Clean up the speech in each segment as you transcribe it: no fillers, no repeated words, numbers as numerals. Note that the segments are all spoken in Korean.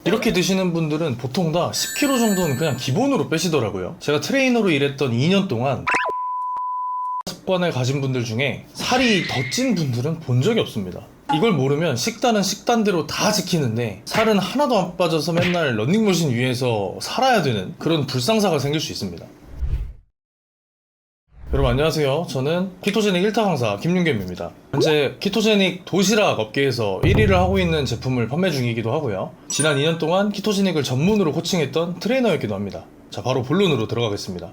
이렇게 드시는 분들은 보통 다 10kg 정도는 그냥 기본으로 빼시더라고요. 제가 트레이너로 일했던 2년 동안 습관을 가진 분들 중에 살이 더 찐 분들은 본 적이 없습니다. 이걸 모르면 식단은 식단대로 다 지키는데 살은 하나도 안 빠져서 맨날 런닝머신 위에서 살아야 되는 그런 불상사가 생길 수 있습니다. 여러분 안녕하세요. 저는 키토제닉 1타 강사 김윤겸입니다. 현재 키토제닉 도시락 업계에서 1위를 하고 있는 제품을 판매 중이기도 하고요. 지난 2년 동안 키토제닉을 전문으로 코칭했던 트레이너였기도 합니다. 자, 바로 본론으로 들어가겠습니다.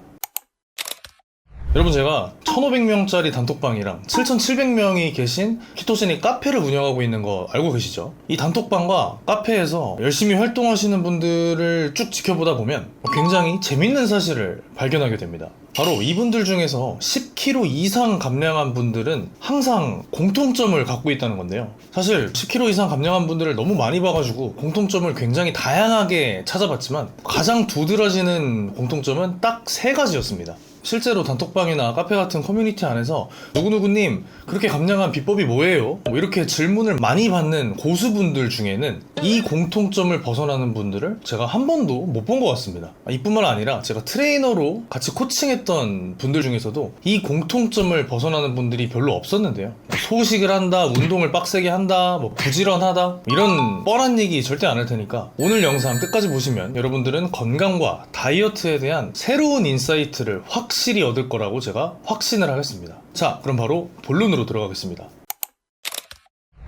여러분, 제가 1500명짜리 단톡방이랑 7700명이 계신 키토제닉 카페를 운영하고 있는 거 알고 계시죠? 이 단톡방과 카페에서 열심히 활동하시는 분들을 쭉 지켜보다 보면 굉장히 재밌는 사실을 발견하게 됩니다. 바로 이분들 중에서 10kg 이상 감량한 분들은 항상 공통점을 갖고 있다는 건데요. 사실 10kg 이상 감량한 분들을 너무 많이 봐가지고 공통점을 굉장히 다양하게 찾아봤지만 가장 두드러지는 공통점은 딱 3가지였습니다. 실제로 단톡방이나 카페 같은 커뮤니티 안에서 누구누구님 그렇게 감량한 비법이 뭐예요? 이렇게 질문을 많이 받는 고수분들 중에는 이 공통점을 벗어나는 분들을 제가 한 번도 못 본 것 같습니다. 이뿐만 아니라 제가 트레이너로 같이 코칭했던 분들 중에서도 이 공통점을 벗어나는 분들이 별로 없었는데요. 소식을 한다, 운동을 빡세게 한다, 부지런하다 이런 뻔한 얘기 절대 안 할 테니까 오늘 영상 끝까지 보시면 여러분들은 건강과 다이어트에 대한 새로운 인사이트를 확실히 얻을 거라고 제가 확신을 하겠습니다. 자, 그럼 바로 본론으로 들어가겠습니다.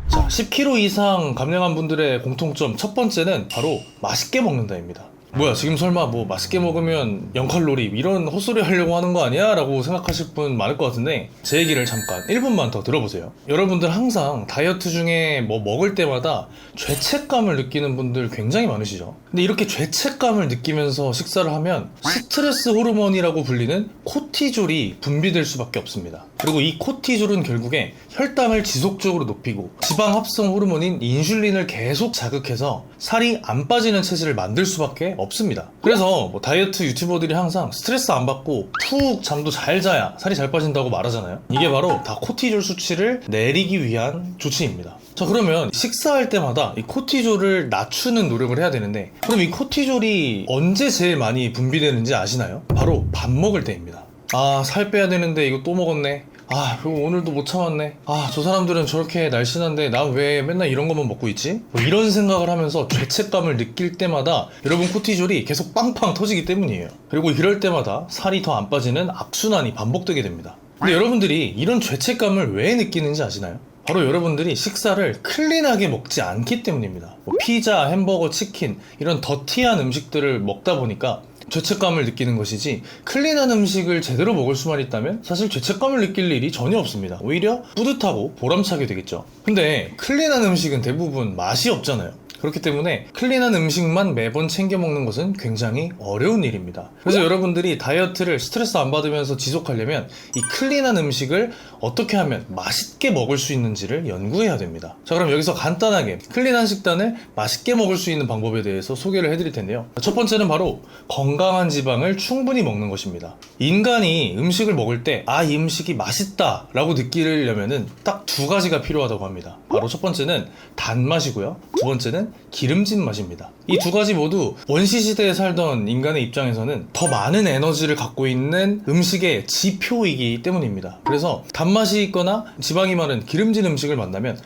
자, 10kg 이상 감량한 분들의 공통점 첫 번째는 바로 맛있게 먹는다입니다. 뭐야, 지금 설마 맛있게 먹으면 0칼로리 이런 헛소리 하려고 하는 거 아니야? 라고 생각하실 분 많을 것 같은데 제 얘기를 잠깐 1분만 더 들어보세요. 여러분들 항상 다이어트 중에 먹을 때마다 죄책감을 느끼는 분들 굉장히 많으시죠? 근데 이렇게 죄책감을 느끼면서 식사를 하면 스트레스 호르몬이라고 불리는 코티졸이 분비될 수밖에 없습니다. 그리고 이 코티졸은 결국에 혈당을 지속적으로 높이고 지방 합성 호르몬인 인슐린을 계속 자극해서 살이 안 빠지는 체질을 만들 수밖에 없습니다. 그래서 다이어트 유튜버들이 항상 스트레스 안 받고 푹 잠도 잘 자야 살이 잘 빠진다고 말하잖아요. 이게 바로 다 코티졸 수치를 내리기 위한 조치입니다. 자, 그러면 식사할 때마다 이 코티졸을 낮추는 노력을 해야 되는데 그럼 이 코티졸이 언제 제일 많이 분비되는지 아시나요? 바로 밥 먹을 때입니다. 아, 살 빼야 되는데 이거 또 먹었네. 아, 그리고 오늘도 못 참았네. 아, 저 사람들은 저렇게 날씬한데 난 왜 맨날 이런 것만 먹고 있지? 이런 생각을 하면서 죄책감을 느낄 때마다 여러분 코티졸이 계속 빵빵 터지기 때문이에요. 그리고 이럴 때마다 살이 더 안 빠지는 악순환이 반복되게 됩니다. 근데 여러분들이 이런 죄책감을 왜 느끼는지 아시나요? 바로 여러분들이 식사를 클린하게 먹지 않기 때문입니다. 피자, 햄버거, 치킨 이런 더티한 음식들을 먹다 보니까 죄책감을 느끼는 것이지 클린한 음식을 제대로 먹을 수만 있다면 사실 죄책감을 느낄 일이 전혀 없습니다. 오히려 뿌듯하고 보람차게 되겠죠. 근데 클린한 음식은 대부분 맛이 없잖아요. 그렇기 때문에 클린한 음식만 매번 챙겨 먹는 것은 굉장히 어려운 일입니다. 그래서 여러분들이 다이어트를 스트레스 안 받으면서 지속하려면 이 클린한 음식을 어떻게 하면 맛있게 먹을 수 있는지를 연구해야 됩니다. 자, 그럼 여기서 간단하게 클린한 식단을 맛있게 먹을 수 있는 방법에 대해서 소개를 해드릴 텐데요. 첫 번째는 바로 건강한 지방을 충분히 먹는 것입니다. 인간이 음식을 먹을 때 이 음식이 맛있다 라고 느끼려면은 딱 2가지가 필요하다고 합니다. 바로 첫 번째는 단맛이고요. 두 번째는 기름진 맛입니다. 이 2가지 모두 원시시대에 살던 인간의 입장에서는 더 많은 에너지를 갖고 있는 음식의 지표이기 때문입니다. 그래서 단맛이 있거나 지방이 많은 기름진 음식을 만나면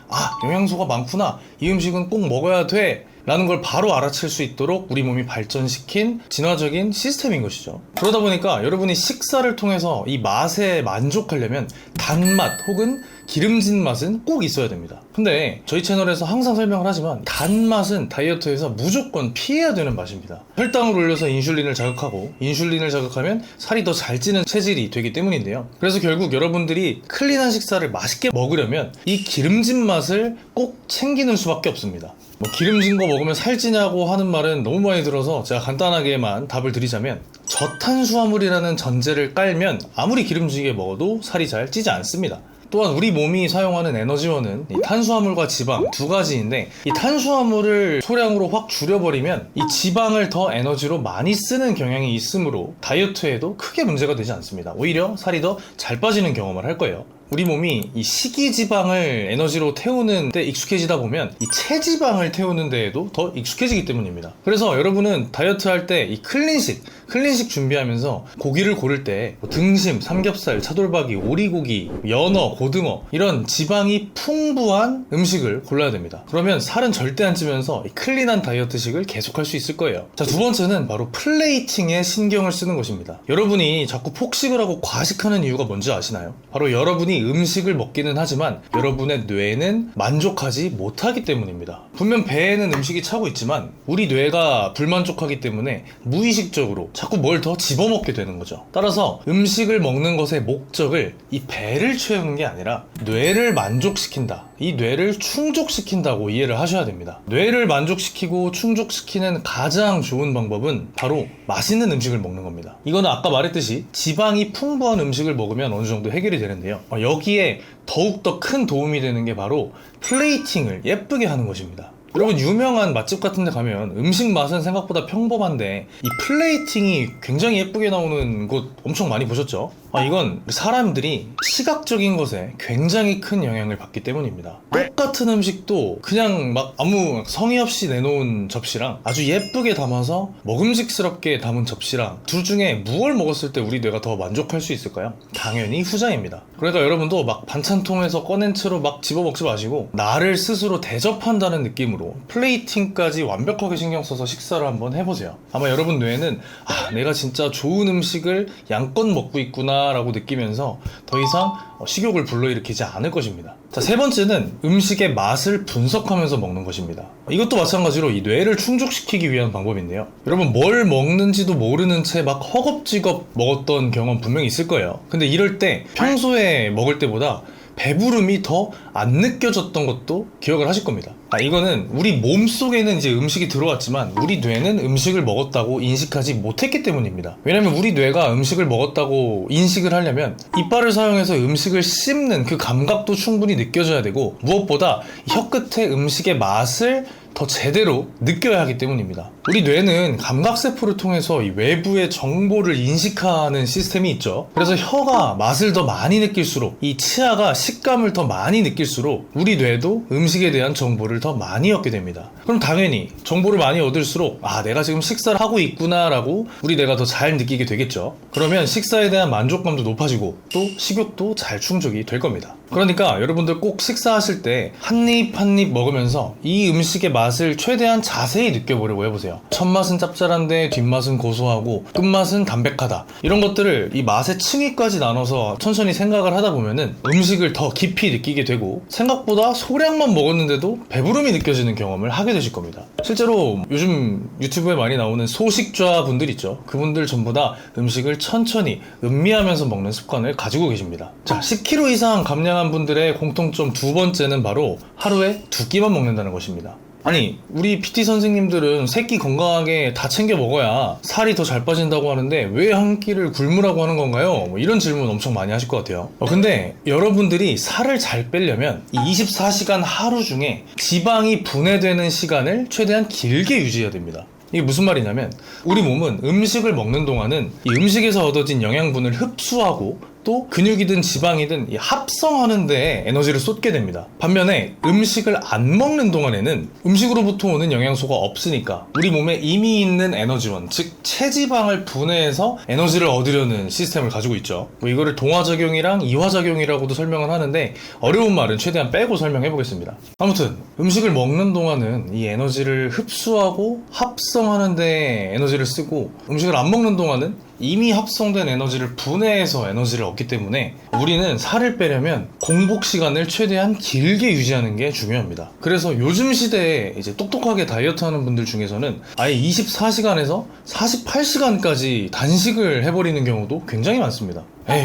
영양소가 많구나, 이 음식은 꼭 먹어야 돼 라는 걸 바로 알아챌 수 있도록 우리 몸이 발전시킨 진화적인 시스템인 것이죠. 그러다 보니까 여러분이 식사를 통해서 이 맛에 만족하려면 단맛 혹은 기름진 맛은 꼭 있어야 됩니다. 근데 저희 채널에서 항상 설명을 하지만 단맛은 다이어트에서 무조건 피해야 되는 맛입니다. 혈당을 올려서 인슐린을 자극하고 인슐린을 자극하면 살이 더 잘 찌는 체질이 되기 때문인데요. 그래서 결국 여러분들이 클린한 식사를 맛있게 먹으려면 이 기름진 맛을 꼭 챙기는 수밖에 없습니다. 기름진 거 먹으면 살찌냐고 하는 말은 너무 많이 들어서 제가 간단하게만 답을 드리자면 저탄수화물이라는 전제를 깔면 아무리 기름지게 먹어도 살이 잘 찌지 않습니다. 또한 우리 몸이 사용하는 에너지원은 이 탄수화물과 지방 2가지인데 이 탄수화물을 소량으로 확 줄여버리면 이 지방을 더 에너지로 많이 쓰는 경향이 있으므로 다이어트에도 크게 문제가 되지 않습니다. 오히려 살이 더 잘 빠지는 경험을 할 거예요. 우리 몸이 이 식이지방을 에너지로 태우는 데 익숙해지다 보면 이 체지방을 태우는 데에도 더 익숙해지기 때문입니다. 그래서 여러분은 다이어트 할 때 이 클린식 준비하면서 고기를 고를 때 등심, 삼겹살, 차돌박이, 오리고기, 연어, 고등어 이런 지방이 풍부한 음식을 골라야 됩니다. 그러면 살은 절대 안 찌면서 이 클린한 다이어트식을 계속할 수 있을 거예요. 자, 두 번째는 바로 플레이팅에 신경을 쓰는 것입니다. 여러분이 자꾸 폭식을 하고 과식하는 이유가 뭔지 아시나요? 바로 여러분이 음식을 먹기는 하지만 여러분의 뇌는 만족하지 못하기 때문입니다. 분명 배에는 음식이 차고 있지만 우리 뇌가 불만족하기 때문에 무의식적으로 자꾸 뭘 더 집어먹게 되는 거죠. 따라서 음식을 먹는 것의 목적을 이 배를 채우는 게 아니라 뇌를 만족시킨다, 이 뇌를 충족시킨다고 이해를 하셔야 됩니다. 뇌를 만족시키고 충족시키는 가장 좋은 방법은 바로 맛있는 음식을 먹는 겁니다. 이거는 아까 말했듯이 지방이 풍부한 음식을 먹으면 어느 정도 해결이 되는데요. 여기에 더욱더 큰 도움이 되는 게 바로 플레이팅을 예쁘게 하는 것입니다. 여러분, 유명한 맛집 같은 데 가면 음식 맛은 생각보다 평범한데 이 플레이팅이 굉장히 예쁘게 나오는 곳 엄청 많이 보셨죠? 이건 사람들이 시각적인 것에 굉장히 큰 영향을 받기 때문입니다. 똑같은 음식도 그냥 막 아무 성의 없이 내놓은 접시랑 아주 예쁘게 담아서 먹음직스럽게 담은 접시랑 둘 중에 무엇을 먹었을 때 우리 뇌가 더 만족할 수 있을까요? 당연히 후자입니다. 그러니까 여러분도 막 반찬통에서 꺼낸 채로 막 집어먹지 마시고 나를 스스로 대접한다는 느낌으로 플레이팅까지 완벽하게 신경 써서 식사를 한번 해보세요. 아마 여러분 뇌에는 내가 진짜 좋은 음식을 양껏 먹고 있구나 라고 느끼면서 더 이상 식욕을 불러일으키지 않을 것입니다. 자, 세 번째는 음식의 맛을 분석하면서 먹는 것입니다. 이것도 마찬가지로 이 뇌를 충족시키기 위한 방법인데요. 여러분, 뭘 먹는지도 모르는 채 막 허겁지겁 먹었던 경험 분명히 있을 거예요. 근데 이럴 때 평소에 먹을 때보다 배부름이 더 안 느껴졌던 것도 기억을 하실 겁니다. 이거는 우리 몸속에는 이제 음식이 들어왔지만 우리 뇌는 음식을 먹었다고 인식하지 못했기 때문입니다. 왜냐면 우리 뇌가 음식을 먹었다고 인식을 하려면 이빨을 사용해서 음식을 씹는 그 감각도 충분히 느껴져야 되고, 무엇보다 혀끝에 음식의 맛을 더 제대로 느껴야 하기 때문입니다. 우리 뇌는 감각세포를 통해서 이 외부의 정보를 인식하는 시스템이 있죠. 그래서 혀가 맛을 더 많이 느낄수록, 이 치아가 식감을 더 많이 느낄수록 우리 뇌도 음식에 대한 정보를 더 많이 얻게 됩니다. 그럼 당연히 정보를 많이 얻을수록 내가 지금 식사를 하고 있구나 라고 우리 뇌가 더 잘 느끼게 되겠죠. 그러면 식사에 대한 만족감도 높아지고 또 식욕도 잘 충족이 될 겁니다. 그러니까 여러분들 꼭 식사하실 때 한 입 한 입 먹으면서 이 음식의 맛을 최대한 자세히 느껴보려고 해보세요. 첫맛은 짭짤한데 뒷맛은 고소하고 끝맛은 담백하다, 이런 것들을 이 맛의 층위까지 나눠서 천천히 생각을 하다 보면은 음식을 더 깊이 느끼게 되고 생각보다 소량만 먹었는데도 배부름이 느껴지는 경험을 하게 되실 겁니다. 실제로 요즘 유튜브에 많이 나오는 소식좌 분들 있죠. 그분들 전부 다 음식을 천천히 음미하면서 먹는 습관을 가지고 계십니다. 자, 10kg 이상 감량한 분들의 공통점 두 번째는 바로 하루에 2끼만 먹는다는 것입니다. 아니, 우리 PT 선생님들은 세 끼 건강하게 다 챙겨 먹어야 살이 더 잘 빠진다고 하는데 왜 한 끼를 굶으라고 하는 건가요? 이런 질문 엄청 많이 하실 것 같아요. 근데 여러분들이 살을 잘 빼려면 이 24시간 하루 중에 지방이 분해되는 시간을 최대한 길게 유지해야 됩니다. 이게 무슨 말이냐면 우리 몸은 음식을 먹는 동안은 이 음식에서 얻어진 영양분을 흡수하고 또 근육이든 지방이든 이 합성하는 데에 에너지를 쏟게 됩니다. 반면에 음식을 안 먹는 동안에는 음식으로부터 오는 영양소가 없으니까 우리 몸에 이미 있는 에너지원, 즉 체지방을 분해해서 에너지를 얻으려는 시스템을 가지고 있죠. 이거를 동화작용이랑 이화작용이라고도 설명을 하는데 어려운 말은 최대한 빼고 설명해 보겠습니다. 아무튼 음식을 먹는 동안은 이 에너지를 흡수하고 합성하는 데 에너지를 쓰고, 음식을 안 먹는 동안은 이미 합성된 에너지를 분해해서 에너지를 얻기 때문에 우리는 살을 빼려면 공복 시간을 최대한 길게 유지하는 게 중요합니다. 그래서 요즘 시대에 이제 똑똑하게 다이어트 하는 분들 중에서는 아예 24시간에서 48시간까지 단식을 해버리는 경우도 굉장히 많습니다.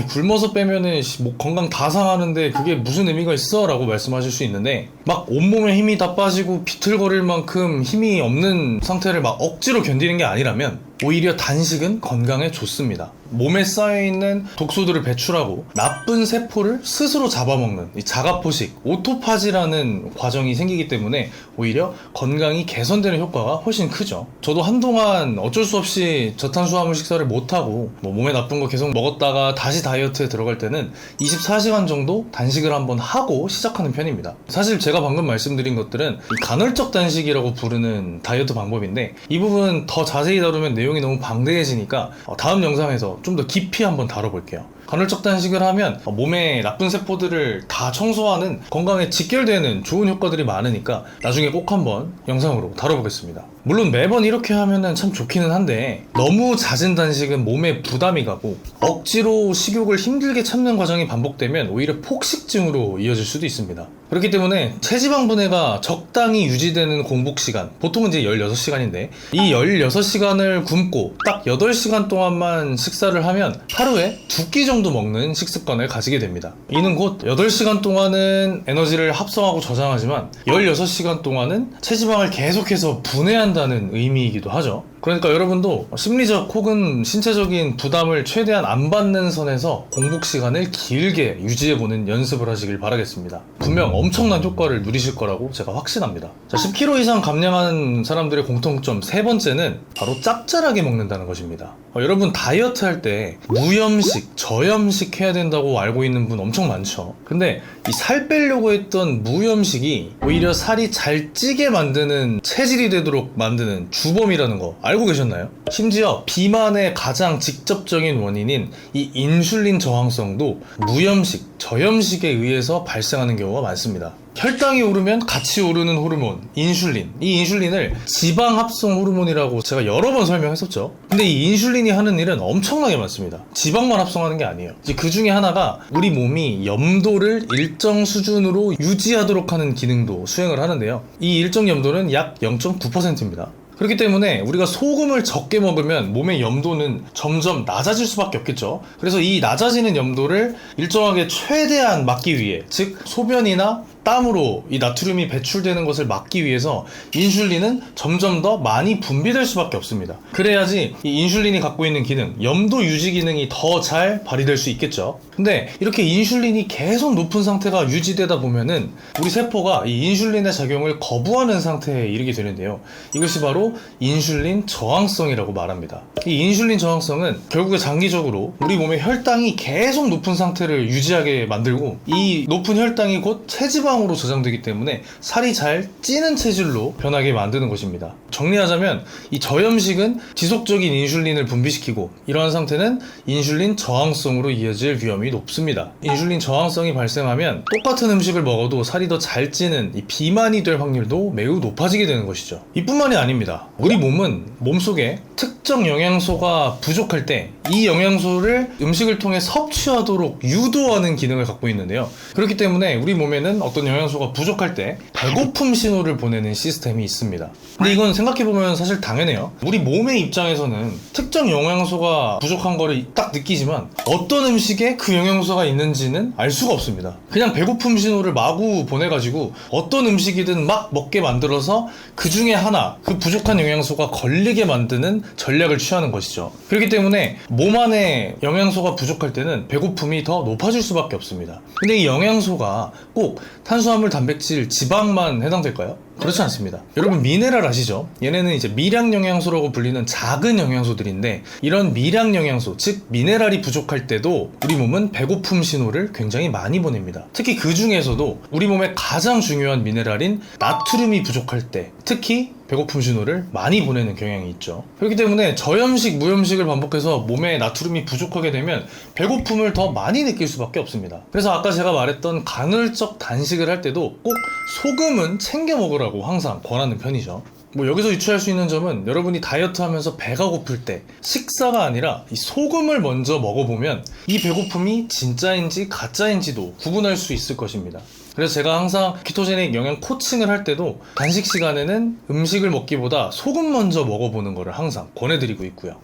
굶어서 빼면은 건강 다 상하는데 그게 무슨 의미가 있어? 라고 말씀하실 수 있는데, 막 온몸에 힘이 다 빠지고 비틀거릴 만큼 힘이 없는 상태를 막 억지로 견디는 게 아니라면 오히려 단식은 건강에 좋습니다. 몸에 쌓여있는 독소들을 배출하고 나쁜 세포를 스스로 잡아먹는 이 자가포식, 오토파지라는 과정이 생기기 때문에 오히려 건강이 개선되는 효과가 훨씬 크죠. 저도 한동안 어쩔 수 없이 저탄수화물 식사를 못하고 몸에 나쁜 거 계속 먹었다가 다시 다이어트에 들어갈 때는 24시간 정도 단식을 한번 하고 시작하는 편입니다. 사실 제가 방금 말씀드린 것들은 간헐적 단식이라고 부르는 다이어트 방법인데, 이 부분 더 자세히 다루면 내용이 너무 방대해지니까 다음 영상에서 좀 더 깊이 한번 다뤄볼게요. 간헐적 단식을 하면 몸에 나쁜 세포들을 다 청소하는, 건강에 직결되는 좋은 효과들이 많으니까 나중에 꼭 한번 영상으로 다뤄보겠습니다. 물론 매번 이렇게 하면은 참 좋기는 한데, 너무 잦은 단식은 몸에 부담이 가고 억지로 식욕을 힘들게 참는 과정이 반복되면 오히려 폭식증으로 이어질 수도 있습니다. 그렇기 때문에 체지방 분해가 적당히 유지되는 공복 시간, 보통은 이제 16시간인데 이 16시간을 굶고 딱 8시간 동안만 식사를 하면 하루에 2끼 정도 먹는 식습관을 가지게 됩니다. 이는 곧 8시간 동안은 에너지를 합성하고 저장하지만 16시간 동안은 체지방을 계속해서 분해한다는 의미이기도 하죠. 그러니까 여러분도 심리적 혹은 신체적인 부담을 최대한 안 받는 선에서 공복 시간을 길게 유지해보는 연습을 하시길 바라겠습니다. 분명 엄청난 효과를 누리실 거라고 제가 확신합니다. 자, 10kg 이상 감량한 사람들의 공통점 세 번째는 바로 짭짤하게 먹는다는 것입니다. 여러분 다이어트 할 때 무염식, 저염식 해야 된다고 알고 있는 분 엄청 많죠. 근데 이 살 빼려고 했던 무염식이 오히려 살이 잘 찌게 만드는, 체질이 되도록 만드는 주범이라는 거 알고 계셨나요? 심지어 비만의 가장 직접적인 원인인 이 인슐린 저항성도 무염식, 저염식에 의해서 발생하는 경우가 많습니다. 혈당이 오르면 같이 오르는 호르몬, 인슐린. 이 인슐린을 지방 합성 호르몬이라고 제가 여러 번 설명했었죠. 근데 이 인슐린이 하는 일은 엄청나게 많습니다. 지방만 합성하는 게 아니에요. 이제 그 중에 하나가 우리 몸이 염도를 일정 수준으로 유지하도록 하는 기능도 수행을 하는데요. 이 일정 염도는 약 0.9%입니다. 그렇기 때문에 우리가 소금을 적게 먹으면 몸의 염도는 점점 낮아질 수밖에 없겠죠. 그래서 이 낮아지는 염도를 일정하게 최대한 막기 위해, 즉 소변이나 땀으로 이 나트륨이 배출되는 것을 막기 위해서 인슐린은 점점 더 많이 분비될 수밖에 없습니다. 그래야지 이 인슐린이 갖고 있는 기능, 염도 유지 기능이 더 잘 발휘될 수 있겠죠. 근데 이렇게 인슐린이 계속 높은 상태가 유지되다 보면은 우리 세포가 이 인슐린의 작용을 거부하는 상태에 이르게 되는데요. 이것이 바로 인슐린 저항성이라고 말합니다. 이 인슐린 저항성은 결국에 장기적으로 우리 몸의 혈당이 계속 높은 상태를 유지하게 만들고, 이 높은 혈당이 곧 체지방으로 저장되기 때문에 살이 잘 찌는 체질로 변하게 만드는 것입니다. 정리하자면 이 저염식은 지속적인 인슐린을 분비시키고, 이러한 상태는 인슐린 저항성으로 이어질 위험이 높습니다. 인슐린 저항성이 발생하면 똑같은 음식을 먹어도 살이 더 잘 찌는 이 비만이 될 확률도 매우 높아지게 되는 것이죠. 이뿐만이 아닙니다. 우리 몸은 몸속에 특정 영양소가 부족할 때 이 영양소를 음식을 통해 섭취하도록 유도하는 기능을 갖고 있는데요. 그렇기 때문에 우리 몸에는 어떤 영양소가 부족할 때 배고픔 신호를 보내는 시스템이 있습니다. 근데 이건 생각해보면 사실 당연해요. 우리 몸의 입장에서는 특정 영양소가 부족한 거를 딱 느끼지만 어떤 음식에 그 영양소가 있는지는 알 수가 없습니다. 그냥 배고픔 신호를 마구 보내가지고 어떤 음식이든 막 먹게 만들어서 그 중에 하나, 그 부족한 영양소가 걸리게 만드는 전략을 취하는 것이죠. 그렇기 때문에 몸 안에 영양소가 부족할 때는 배고픔이 더 높아질 수밖에 없습니다. 근데 이 영양소가 꼭 탄수화물, 단백질, 지방만 해당될까요? 그렇지 않습니다. 여러분 미네랄 아시죠? 얘네는 이제 미량 영양소라고 불리는 작은 영양소들인데, 이런 미량 영양소, 즉 미네랄이 부족할 때도 우리 몸은 배고픔 신호를 굉장히 많이 보냅니다. 특히 그 중에서도 우리 몸의 가장 중요한 미네랄인 나트륨이 부족할 때 특히 배고픔 신호를 많이 보내는 경향이 있죠. 그렇기 때문에 저염식, 무염식을 반복해서 몸에 나트륨이 부족하게 되면 배고픔을 더 많이 느낄 수밖에 없습니다. 그래서 아까 제가 말했던 간헐적 단식을 할 때도 꼭 소금은 챙겨 먹으라고 항상 권하는 편이죠. 여기서 유추할 수 있는 점은, 여러분이 다이어트 하면서 배가 고플 때 식사가 아니라 이 소금을 먼저 먹어보면 이 배고픔이 진짜인지 가짜인지도 구분할 수 있을 것입니다. 그래서 제가 항상 키토제닉 영양 코칭을 할 때도 단식 시간에는 음식을 먹기보다 소금 먼저 먹어보는 것을 항상 권해드리고 있고요.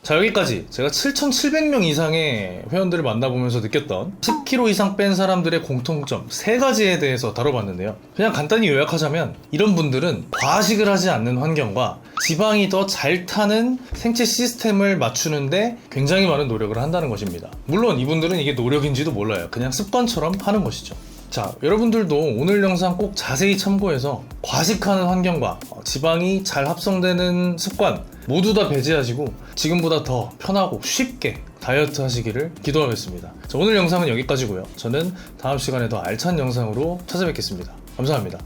자, 여기까지 제가 7,700명 이상의 회원들을 만나보면서 느꼈던 10kg 이상 뺀 사람들의 공통점 3가지에 대해서 다뤄봤는데요. 그냥 간단히 요약하자면, 이런 분들은 과식을 하지 않는 환경과 지방이 더 잘 타는 생체 시스템을 맞추는데 굉장히 많은 노력을 한다는 것입니다. 물론 이분들은 이게 노력인지도 몰라요. 그냥 습관처럼 하는 것이죠. 자, 여러분들도 오늘 영상 꼭 자세히 참고해서 과식하는 환경과 지방이 잘 합성되는 습관 모두 다 배제하시고 지금보다 더 편하고 쉽게 다이어트 하시기를 기도하겠습니다. 자, 오늘 영상은 여기까지고요. 저는 다음 시간에 더 알찬 영상으로 찾아뵙겠습니다. 감사합니다.